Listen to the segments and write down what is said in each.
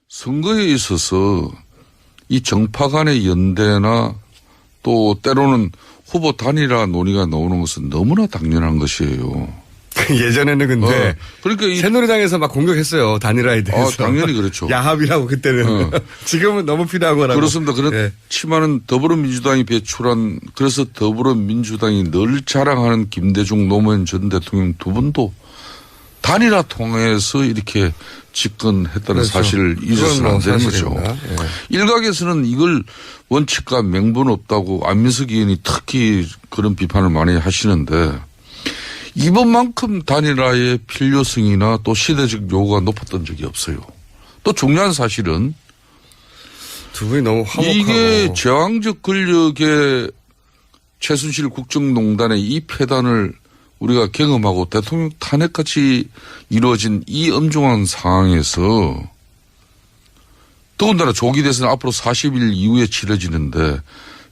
선거에 있어서 이 정파 간의 연대나 또 때로는 후보 단일화 논의가 나오는 것은 너무나 당연한 것이에요. 예전에는 근데 그러니까 새누리당에서 막 공격했어요. 단일화에 대해서. 당연히 그렇죠. 야합이라고 그때는. 지금은 너무 필요한 거라고. 그렇습니다. 그렇지만은 더불어민주당이 배출한 그래서 더불어민주당이 늘 자랑하는 김대중 노무현 전 대통령 두 분도 단일화 통해서 이렇게 집권했다는 그렇죠. 사실을 잊어서는 안 되는 거죠. 예. 일각에서는 이걸 원칙과 명분 없다고 안민석 의원이 특히 그런 비판을 많이 하시는데 이번만큼 단일화의 필요성이나 또 시대적 요구가 높았던 적이 없어요. 또 중요한 사실은 두 분이 너무 화목하고. 이게 제왕적 권력의 최순실 국정농단의 이 폐단을 우리가 경험하고 대통령 탄핵까지 이루어진 이 엄중한 상황에서 더군다나 조기 대선 앞으로 40일 이후에 치러지는데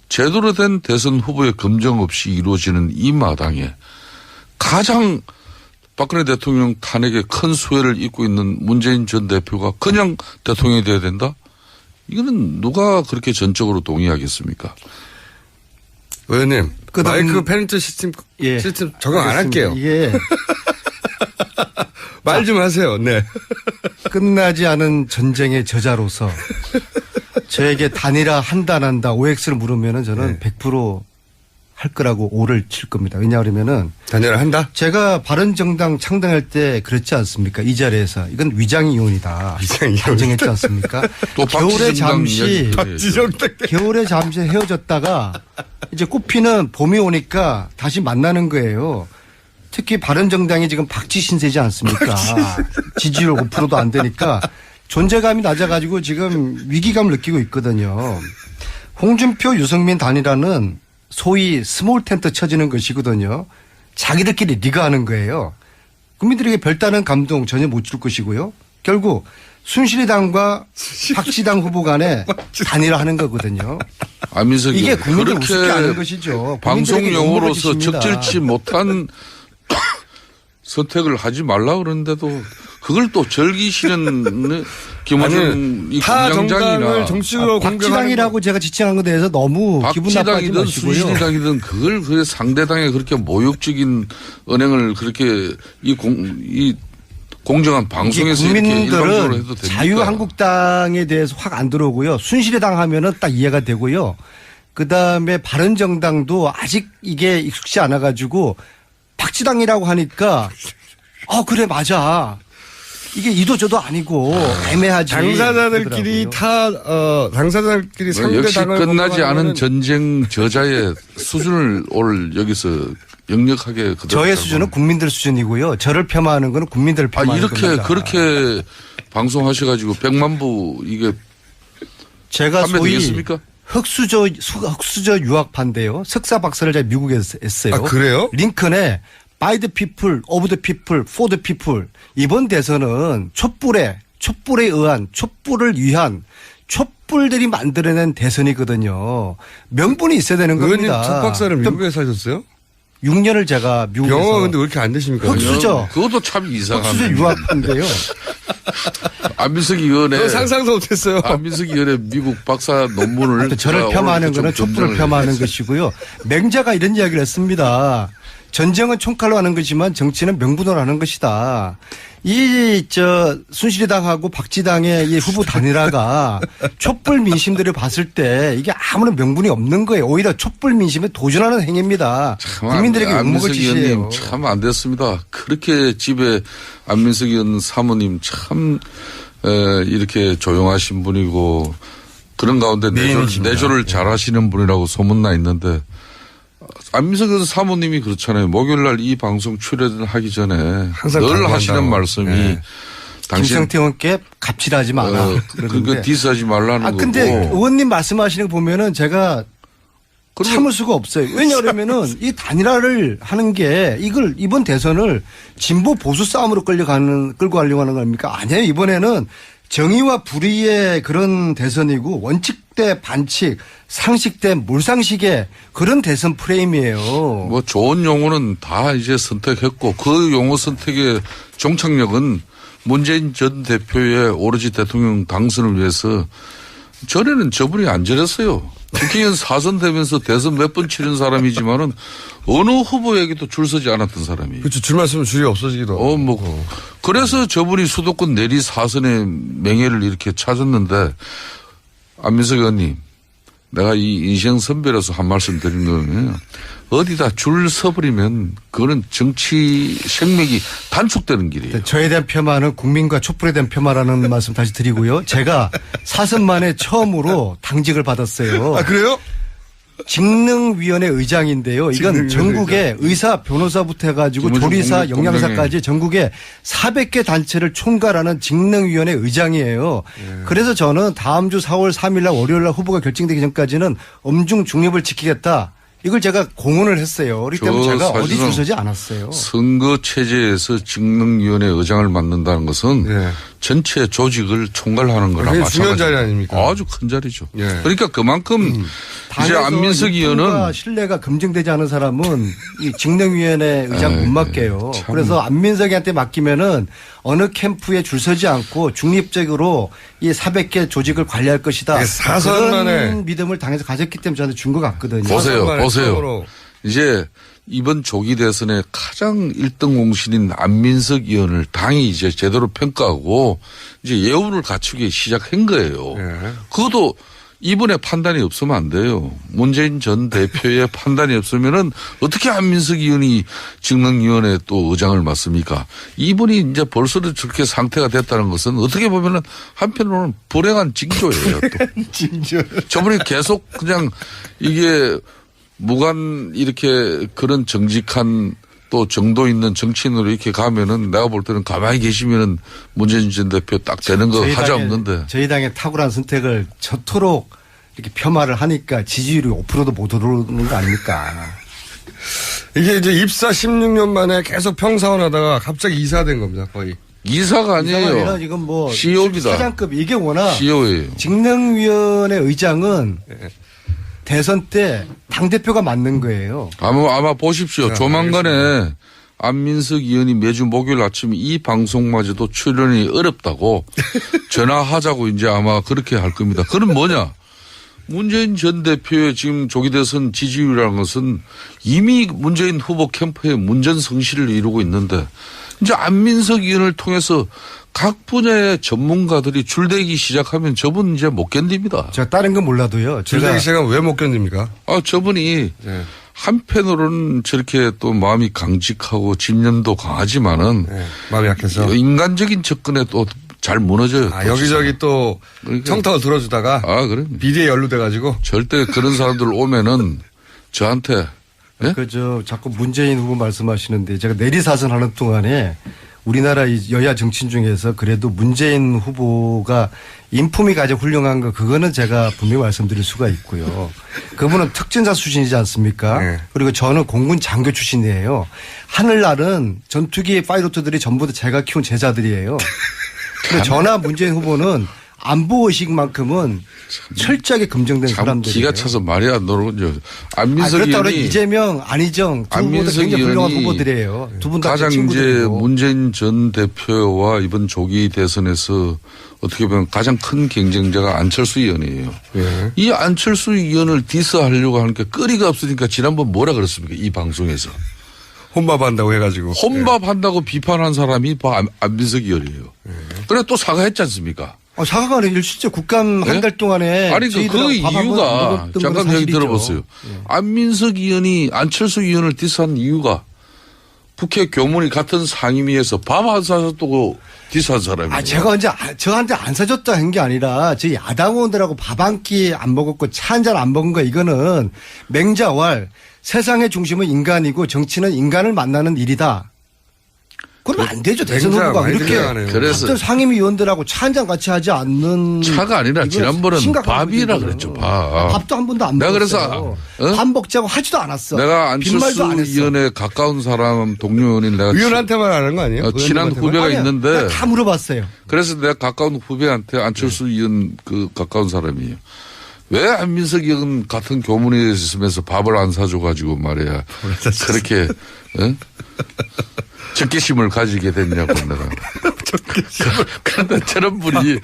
제대로 된 대선 후보의 검증 없이 이루어지는 이 마당에 가장 박근혜 대통령 탄핵에 큰 수혜를 입고 있는 문재인 전 대표가 그냥 대통령이 돼야 된다? 이거는 누가 그렇게 전적으로 동의하겠습니까? 의원님, 마이크 페넌트 시스템 적용 안 할게요. 말 좀 하세요. 네. 끝나지 않은 전쟁의 저자로서 저에게 단일화 한다 안 한다 OX를 물으면은 저는 100% 할 거라고 O를 칠 겁니다. 왜냐하면은 단일화 한다? 제가 바른정당 창당할 때 그랬지 않습니까? 이 자리에서 이건 위장이혼이다. 단정했지 않습니까? 또 겨울에 잠시 겨울에 헤어졌다가 이제 꽃피는 봄이 오니까 다시 만나는 거예요. 특히 바른정당이 지금 박쥐 신세지 않습니까? 지지율 5%도 안 되니까 존재감이 낮아가지고 지금 위기감을 느끼고 있거든요. 홍준표, 유승민 단일화는 소위 스몰 텐트 쳐지는 것이거든요. 자기들끼리 리그하는 거예요. 국민들에게 별다른 감동 전혀 못 줄 것이고요. 결국 순실이당과 박시당 후보 간에 단일화하는 거거든요. 안민석 이게 국민들 우습게 아는 것이죠. 방송 용어로서 적절치 못한 선택을 하지 말라 그러는데도 그걸 또 즐기시는 김어준 이 공장장이나 정치적으로 박지당이라고 제가 지칭한 것에 대해서 너무 기분 나빠하지 마시고요. 순실이당이든 그걸 그 상대당에 그렇게 모욕적인 언행을 그렇게 이 공정한 방송에서 이렇게 일방적으로 해도 됩니까? 자유한국당에 대해서 확 안 들어오고요. 순실이당 하면은 딱 이해가 되고요. 그다음에 바른정당도 아직 이게 익숙치 않아 가지고 박지당이라고 하니까 그래 맞아. 이게 이도저도 아니고 애매하지. 당사자들끼리 당사자들끼리 상대당을 역시 끝나지 않은 전쟁 저자의 수준을 오늘 여기서 역력하게 저의 수준은 국민들 수준이고요. 저를 폄하하는 거는 국민들을 폄하하는 겁니다. 이렇게 그렇게 방송하셔가지고 100만 부 이게 제가 소위 되겠습니까? 흑수저 유학파인데요. 석사 박사를 제가 미국에서 했어요. 아, 그래요? 링컨에 by the people, of the people, for the people. 이번 대선은 촛불에 의한, 촛불을 위한 촛불들이 만들어낸 대선이거든요. 명분이 있어야 되는 겁니다. 의원님 첫 박사를 미국에서 하셨어요? 6년을 제가 미국에서. 영어가 근데 왜 이렇게 안 되십니까? 흑수저. 그것도 참 이상하네. 흑수저 유학파인데요. 안민석 의원의 상상도 못했어요. 안민석 의원의 미국 박사 논문을 저를 폄하하는 거는 촛불을 폄하하는 것이고요. 맹자가 이런 이야기를 했습니다. 전쟁은 총칼로 하는 것이지만 정치는 명분으로 하는 것이다. 순실이당하고 박지당의 이 후보 단일화가 촛불 민심들을 봤을 때 이게 아무런 명분이 없는 거예요. 오히려 촛불 민심에 도전하는 행위입니다. 국민들에게 욕먹을 짓이에요. 참 안 됐습니다. 그렇게 집에 안민석 의원 사모님 참 이렇게 조용하신 분이고 그런 가운데 내조를 잘하시는 분이라고 소문나 있는데 안민석 의원 사모님이 그렇잖아요. 목요일 날 이 방송 출연하기 전에 늘 하시는 말씀이 김성태 의원께 갑질하지 마라. 그러니까 디스하지 말라는 거고. 근데 의원님 말씀하시는 거 보면은 제가 참을 수가 없어요. 왜냐하면은 이 단일화를 하는 게 이번 대선을 진보 보수 싸움으로 끌고 가려고 하는 겁니까? 아니에요. 이번에는 정의와 불의의 그런 대선이고 원칙 대 반칙, 상식 대 몰상식의 그런 대선 프레임이에요. 좋은 용어는 다 이제 선택했고 그 용어 선택의 종착역은 문재인 전 대표의 오로지 대통령 당선을 위해서 전에는 저분이 안 저랬어요. 국회의원 4선 되면서 대선 몇 번 치른 사람이지만은 어느 후보에게도 줄 서지 않았던 사람이에요. 그렇죠. 줄만 서면 줄이 없어지기도 하고. 그래서 저분이 수도권 내리 4선의 명예를 이렇게 찾았는데 안민석 의원님, 내가 이 인생 선배로서 한 말씀 드린 거는 어디다 줄 서버리면 그거는 정치 생명이 단축되는 길이에요. 저에 대한 폄하는 국민과 촛불에 대한 폄하라는 말씀 다시 드리고요. 제가 4선 만에 처음으로 당직을 받았어요. 아, 그래요? 직능위원회 의장인데요. 이건 전국에 의사, 변호사부터 해가지고 조리사, 영양사까지 전국에 400개 단체를 총괄하는 직능위원회 의장이에요. 그래서 저는 다음 주 4월 3일 날 월요일 날 후보가 결정되기 전까지는 엄중 중립을 지키겠다. 이걸 제가 공언을 했어요. 그렇기 때문에 제가 어디 줄 서지 않았어요. 선거 체제에서 직능위원회 의장을 맡는다는 것은 네. 전체 조직을 총괄하는 거나 굉장히 마찬가지입니다. 중요한 자리 아닙니까? 아주 큰 자리죠. 네. 그러니까 그만큼 이제 안민석 의원은 신뢰가 검증되지 않은 사람은 이 직능위원회 의장 못 맡겨요. 그래서 안민석이한테 맡기면은 어느 캠프에 줄 서지 않고 중립적으로 이 400개 조직을 관리할 것이다. 4선 만에 그런 믿음을 당에서 가졌기 때문에 저한테 준 것 같거든요. 보세요. 처음으로. 이제 이번 조기 대선의 가장 1등 공신인 안민석 의원을 당이 이제 제대로 평가하고 이제 예우를 갖추기 시작한 거예요. 네. 그것도 이분의 판단이 없으면 안 돼요. 문재인 전 대표의 판단이 없으면은 어떻게 안민석 의원이 직능위원회 또 의장을 맡습니까? 이분이 이제 벌써도 저렇게 상태가 됐다는 것은 어떻게 보면은 한편으로는 불행한 징조예요. 또. 징조. 저분이 계속 그냥 이게 무관 이렇게 그런 정직한 또 정도 있는 정치인으로 이렇게 가면은 내가 볼 때는 가만히 계시면은 문재인 전 대표 딱 되는 거 하자 없는데. 저희 당의 탁월한 선택을 저토록 이렇게 폄하를 하니까 지지율이 5%도 못 오르는 거 아닙니까? 이게 이제 입사 16년 만에 계속 평사원 하다가 갑자기 이사된 겁니다. 거의. 이사가 아니에요. 지금 뭐 CEO입니다. 사장급 이게 워낙 CEO예요. 직능위원회 의장은 대선 때 당대표가 맡는 거예요. 아마 보십시오. 조만간에 안민석 의원이 매주 목요일 아침 이 방송마저도 출연이 어렵다고 전화하자고 이제 아마 그렇게 할 겁니다. 그건 뭐냐? 문재인 전 대표의 지금 조기 대선 지지율이라는 것은 이미 문재인 후보 캠프에 문전성시를 이루고 있는데 이제 안민석 의원을 통해서 각 분야의 전문가들이 줄대기 시작하면 저분 이제 못 견딥니다. 제가 다른 건 몰라도요. 줄대기 시작하면 왜 못 견딥니까? 저분이 한편으로는 저렇게 또 마음이 강직하고 집념도 강하지만은 마음이 약해서 인간적인 접근에 또 잘 무너져요. 여기저기 또 그러니까. 청탁을 들어주다가 그래. 비리에 연루돼가지고 절대 그런 사람들 오면은 저한테 자꾸 문재인 후보 말씀하시는데 제가 내리사선 하는 동안에 우리나라 여야 정치인 중에서 그래도 문재인 후보가 인품이 가장 훌륭한 거 그거는 제가 분명히 말씀드릴 수가 있고요. 그분은 특전사 수준이지 않습니까? 네. 그리고 저는 공군 장교 출신이에요. 하늘날은 전투기 파이로트들이 전부 다 제가 키운 제자들이에요. 근데 저나 문재인 후보는 안보 의식만큼은 철저하게 검증된 사람들이에요. 기가 차서 말이 안 나오죠. 안민석 그렇다고 의원이 이재명, 안희정 두 분 다 굉장히 훌륭한 후보들이에요. 두 분 다 가장 이제 친구들이고. 문재인 전 대표와 이번 조기 대선에서 어떻게 보면 가장 큰 경쟁자가 안철수 의원이에요. 이 안철수 의원을 디스하려고 하는 게 거리가 없으니까 지난번 뭐라 그랬습니까? 이 방송에서. 혼밥한다고 해가지고. 혼밥한다고 비판한 사람이 안민석 의원이에요. 그래 또 사과했지 않습니까? 사과가 아니라 실제 국감 한 달 동안에 아니 그 이유가 잠깐 얘기 들어보세요. 안민석 의원이 안철수 의원을 디스한 이유가 국회 교문이 같은 상임위에서 밥 안 사줬다고 디스한 사람이에요. 제가 언제 저한테 안 사줬다 한 게 아니라 저희 야당 의원들하고 밥 한 끼 안 먹었고 차 한 잔 안 먹은 거 이거는 맹자왈 세상의 중심은 인간이고 정치는 인간을 만나는 일이다. 그러면 안 되죠. 대선 후보가 이렇게 같은 상임위 의원들하고 차 한 잔 같이 하지 않는. 차가 아니라 지난번은 밥이라 그랬죠. 밥도 한 번도 안 먹었어요. 내가 그래서 밥 먹자고 하지도 않았어. 내가 안철수 의원에 가까운 사람 동료인 내가 의원한테만 하는 거 아니에요? 친한 후배가 있는데 다 물어봤어요. 그래서 내가 가까운 후배한테 안철수 의원 그 가까운 사람이에요. 왜 안민석 의원 같은 교문에 있으면서 밥을 안 사줘 가지고 말이야. 그렇게 적개심을 가지게 됐냐고 내가. 그런데 저런 분이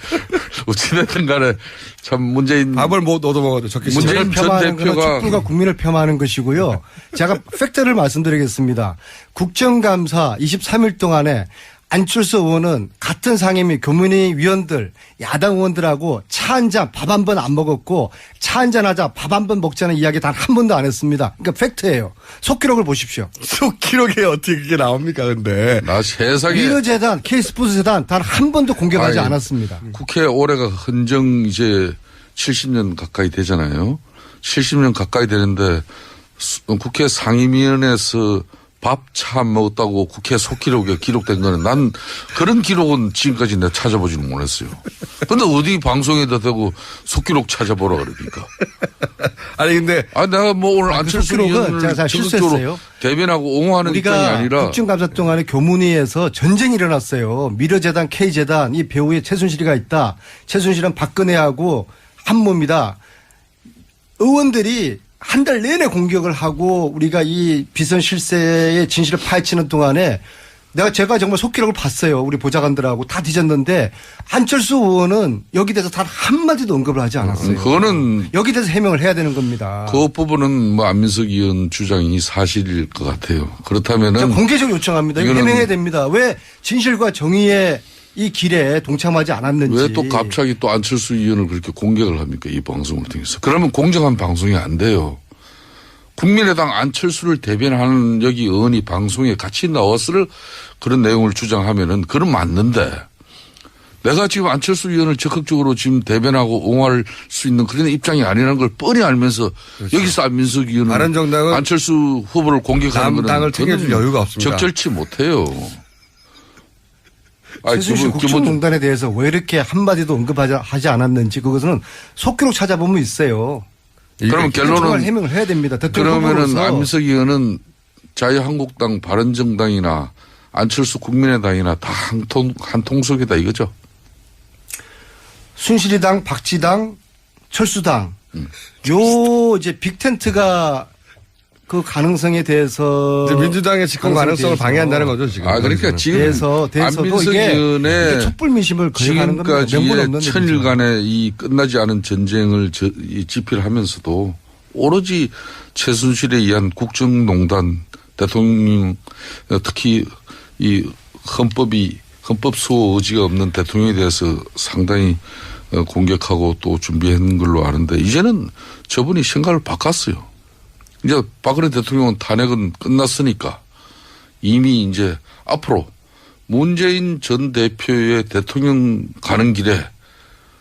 어찌됐든 간에 참 문재인. 밥을 못 얻어먹어도 적게 문재인 전 폄하하는 것은 대표가. 촛불과 국민을 폄하하는 것이고요. 제가 팩트를 말씀드리겠습니다. 국정감사 23일 동안에 안철수 의원은 같은 상임위 교문위 위원들 야당 의원들하고 차 한 잔 밥 한 번 안 먹었고 차 한 잔 하자 밥 한 번 먹자는 이야기 단 한 번도 안 했습니다. 그러니까 팩트예요. 속기록을 보십시오. 속기록에 어떻게 그게 나옵니까 근데. 나 세상에. 미르재단, K스포츠재단 단 한 번도 공개하지 아니, 않았습니다. 국회 올해가 헌정 이제 70년 가까이 되잖아요. 70년 가까이 되는데 국회 상임위원회에서 밥 차 안 먹었다고 국회 속기록에 기록된 거는 난 그런 기록은 지금까지 내가 찾아보지는 못했어요. 근데 어디 방송에다 대고 속기록 찾아보라 그러니까. 아니 근데. 내가 뭐 오늘 안철수 의원을 제가 적극적으로 실수했어요. 대변하고 옹호하는 입장이 우리가 아니라. 국정감사 동안에 교문위에서 전쟁이 일어났어요. 미르재단, K재단 이 배후에 최순실이가 있다. 최순실은 박근혜하고 한 몸이다. 의원들이 한 달 내내 공격을 하고 우리가 이 비선 실세의 진실을 파헤치는 동안에 제가 정말 속기록을 봤어요. 우리 보좌관들하고 다 뒤졌는데 안철수 의원은 여기 대해서 단 한마디도 언급을 하지 않았어요. 그거는 여기 대해서 해명을 해야 되는 겁니다. 그 부분은 뭐 안민석 의원 주장이 사실일 것 같아요. 그렇다면은 공개적으로 요청합니다. 이거 해명해야 됩니다. 왜 진실과 정의의 이 길에 동참하지 않았는지. 왜 또 갑자기 또 안철수 의원을 그렇게 공격을 합니까? 이 방송을 통해서. 그러면 공정한 방송이 안 돼요. 국민의당 안철수를 대변하는 여기 의원이 방송에 같이 나왔을 그런 내용을 주장하면은 그건 맞는데 내가 지금 안철수 의원을 적극적으로 지금 대변하고 옹호할 수 있는 그런 입장이 아니라는 걸 뻔히 알면서 그렇죠. 여기서 안민석 의원은 바른정당은 안철수 후보를 공격하는 거는 당을 챙겨줄 여유가 없습니다. 적절치 못해요. 최순실 국정농단에 대해서 왜 이렇게 한마디도 언급하지 않았는지 그것은 속기록 찾아보면 있어요. 그러면 결론은 해명을 해야 됩니다. 그러면은 안민석 의원은 자유한국당, 바른정당이나 안철수 국민의당이나 다 한 통속이다 이거죠. 순실이당, 박지당, 철수당 요 이제 빅텐트가 그 가능성에 대해서 민주당의 집권 가능성을 방해한다는 거죠 지금. 그러니까 지금 안민석 의원의 촛불 민심을 거역하는 지금까지의 천일간의 이 끝나지 않은 전쟁을 집필하면서도 오로지 최순실에 의한 국정농단 대통령 특히 이 헌법 수호 의지가 없는 대통령에 대해서 상당히 공격하고 또 준비한 걸로 아는데 이제는 저분이 생각을 바꿨어요. 이제 박근혜 대통령은 탄핵은 끝났으니까 이미 이제 앞으로 문재인 전 대표의 대통령 가는 길에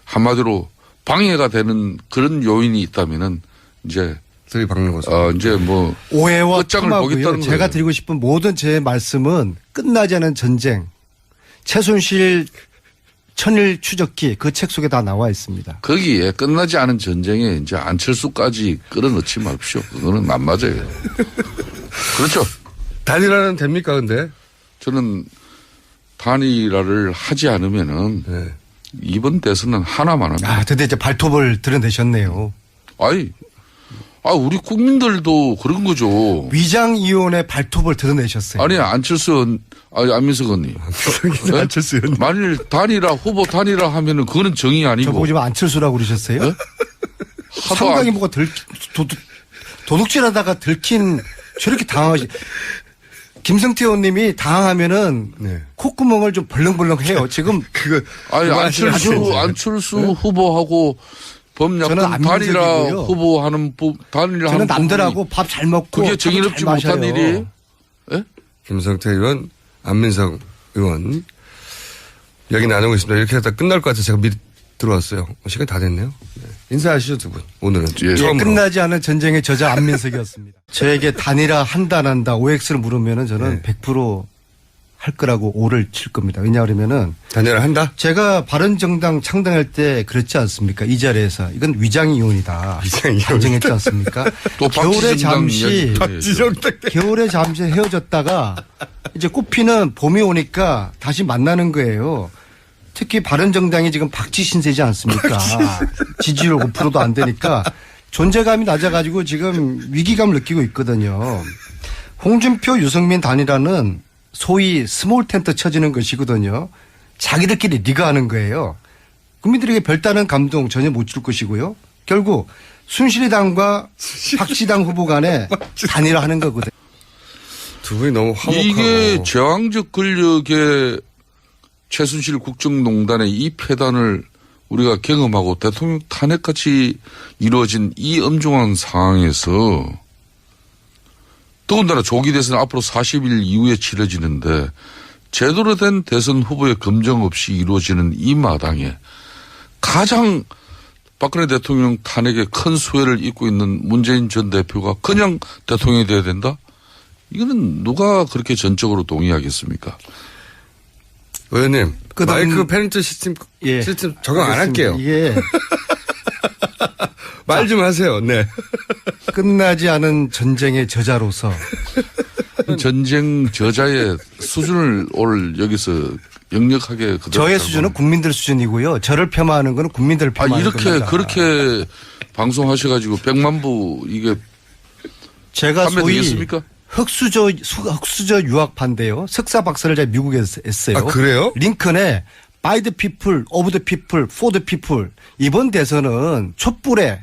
한마디로 방해가 되는 그런 요인이 있다면은 이제 박는 거죠. 이제 뭐 오해와 끝장을 보겠다는 제가 거예요. 드리고 싶은 모든 제 말씀은 끝나지 않은 전쟁, 최순실 천일 추적기 그 책 속에 다 나와 있습니다. 거기에 끝나지 않은 전쟁에 이제 안철수까지 끌어넣지 마십시오. 그거는 안 맞아요. 그렇죠. 단일화는 됩니까 근데? 저는 단일화를 하지 않으면은 네. 이번 대선은 하나만 합니다. 드디어 이제 발톱을 드러내셨네요. 우리 국민들도 그런 거죠. 위장이혼의 발톱을 드러내셨어요. 아니, 안민석 의원님. 안철수 의원님. 만일 후보 단일화 하면은 그거는 정의 아니고. 저보고 지금 안철수라고 그러셨어요? 네? 상당히 뭐가 도둑질하다가 들킨 저렇게 당황하시. 김성태 의원님이 당황하면은 네. 콧구멍을 좀 벌렁벌렁 해요. 지금. 안철수 네? 후보하고 범야권 단일화 후보하는 저는 남들하고 밥 잘 먹고 그게 정의롭지 못한 일이에요. 네? 김성태 의원, 안민석 의원 여기 나누고 있습니다. 이렇게 하다 끝날 것 같아서 제가 미리 들어왔어요. 시간이 다 됐네요. 네. 인사하시죠 두 분. 오늘은 처음으로. 끝나지 않은 전쟁의 저자 안민석이었습니다. 저에게 단일화 한다 안 한다 OX를 물으면은 저는 100% 할 거라고 오를 칠 겁니다. 왜냐하면은 단일화 한다? 제가 바른정당 창당할 때 그랬지 않습니까? 이 자리에서 이건 위장이혼이다. 단정했지 않습니까? 또 겨울에 잠시 헤어졌다가 이제 꽃피는 봄이 오니까 다시 만나는 거예요. 특히 바른정당이 지금 박쥐 신세지 않습니까? 지지율 5%도 안 되니까 존재감이 낮아가지고 지금 위기감을 느끼고 있거든요. 홍준표, 유승민 단일화는 소위 스몰 텐트 쳐지는 것이거든요. 자기들끼리 리그하는 거예요. 국민들에게 별다른 감동 전혀 못 줄 것이고요. 결국 순실이당과 박지당 후보 간에 단일화하는 거거든요. 두 분이 너무 화목하고. 이게 제왕적 권력의 최순실 국정농단의 이 폐단을 우리가 경험하고 대통령 탄핵같이 이루어진 이 엄중한 상황에서 더군다나 조기 대선 앞으로 40일 이후에 치러지는데 제대로 된 대선 후보의 검증 없이 이루어지는 이 마당에 가장 박근혜 대통령 탄핵에 큰 수혜를 입고 있는 문재인 전 대표가 그냥 대통령이 돼야 된다? 이거는 누가 그렇게 전적으로 동의하겠습니까? 의원님, 마이크 페넌트 시스템 적용 안 할게요. 이게 말 좀 하세요. 네. 끝나지 않은 전쟁의 저자로서 전쟁 저자의 수준을 오늘 여기서 역력하게 그대로 저의 잡고. 수준은 국민들 수준이고요. 저를 폄하하는 거는 국민들을 폄하하는 이렇게 겁니다. 그렇게 방송하셔가지고 100만 부 이게 제가 소위 되겠습니까? 흑수저 유학파인데요. 석사 박사를 제가 미국에서 했어요. 아, 그래요? 링컨의 By the people, of the people, for the people. 이번 대선은 촛불에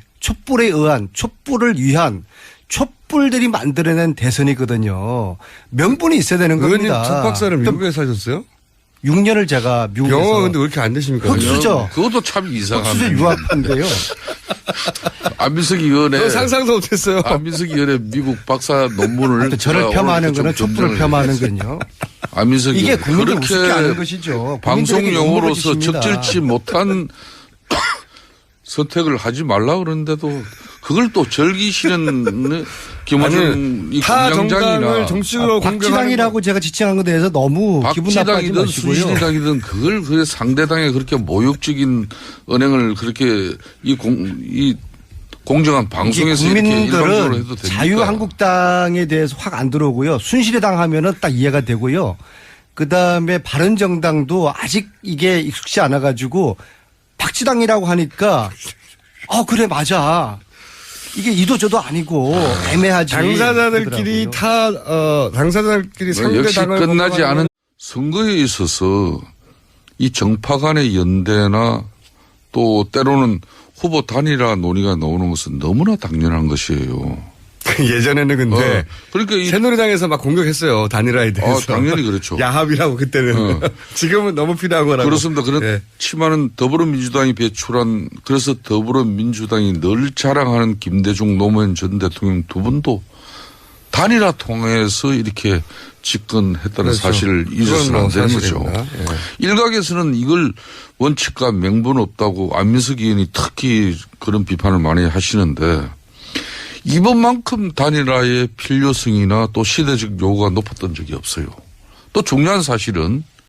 의한 촛불을 위한 촛불들이 만들어낸 대선이거든요. 명분이 있어야 되는 의원님 겁니다. 첫 박사를 미국에서 하셨어요? 6년을 제가 미국에서. 영어가 근데 왜 이렇게 안 되십니까? 흑수저. 그것도 참 이상하네. 흑수저 유학파인데요. 안민석 의원의 상상도 못했어요. 안민석 의원의 미국 박사 논문을 저를 폄하하는 거는 촛불을 폄하하는 거는요. 안민석 이게 의원 국민들 그렇게 우습게 하는 것이죠. 방송 용어로서 짓입니다. 적절치 못한 선택을 하지 말라 그러는데도 그걸 또 즐기시는 김어준 이 타 정당을 공장장이나 정치적으로 박지당이라고 제가 지칭한 것에 대해서 너무 기분 나빠하지 박지당이든 마시고요. 순실당이든 그걸 그 상대당에 그렇게 모욕적인 언행을 그렇게 이 공정한 방송에서 이렇게 일방적으로 해도 국민들은 됩니까? 자유한국당에 대해서 확 안 들어오고요. 순실이당 하면은 딱 이해가 되고요. 그다음에 바른정당도 아직 이게 익숙치 않아 가지고 박지당이라고 하니까 그래 맞아. 이게 이도저도 아니고 애매하지. 당사자들끼리 그러더라고요. 당사자들끼리 역시 상대당을 끝나지 공격하는 않은 선거에 있어서 이 정파 간의 연대나 또 때로는 후보 단일화 논의가 나오는 것은 너무나 당연한 것이에요. 예전에는 근데 그러니까 새누리당에서 막 공격했어요. 단일화에 대해서. 당연히 그렇죠. 야합이라고 그때는. 지금은 너무 필요한 거라고. 그렇습니다. 그렇지만은 더불어민주당이 배출한 그래서 더불어민주당이 늘 자랑하는 김대중 노무현 전 대통령 두 분도 단일화 통해서 이렇게 집권했다는 그렇죠. 사실을 잊어서는 안 되는 거죠. 예. 일각에서는 이걸 원칙과 명분 없다고 안민석 의원이 특히 그런 비판을 많이 하시는데 이번만큼 단일화의 필요성이나 또 시대적 요구가 높았던 적이 없어요. 또 중요한 사실은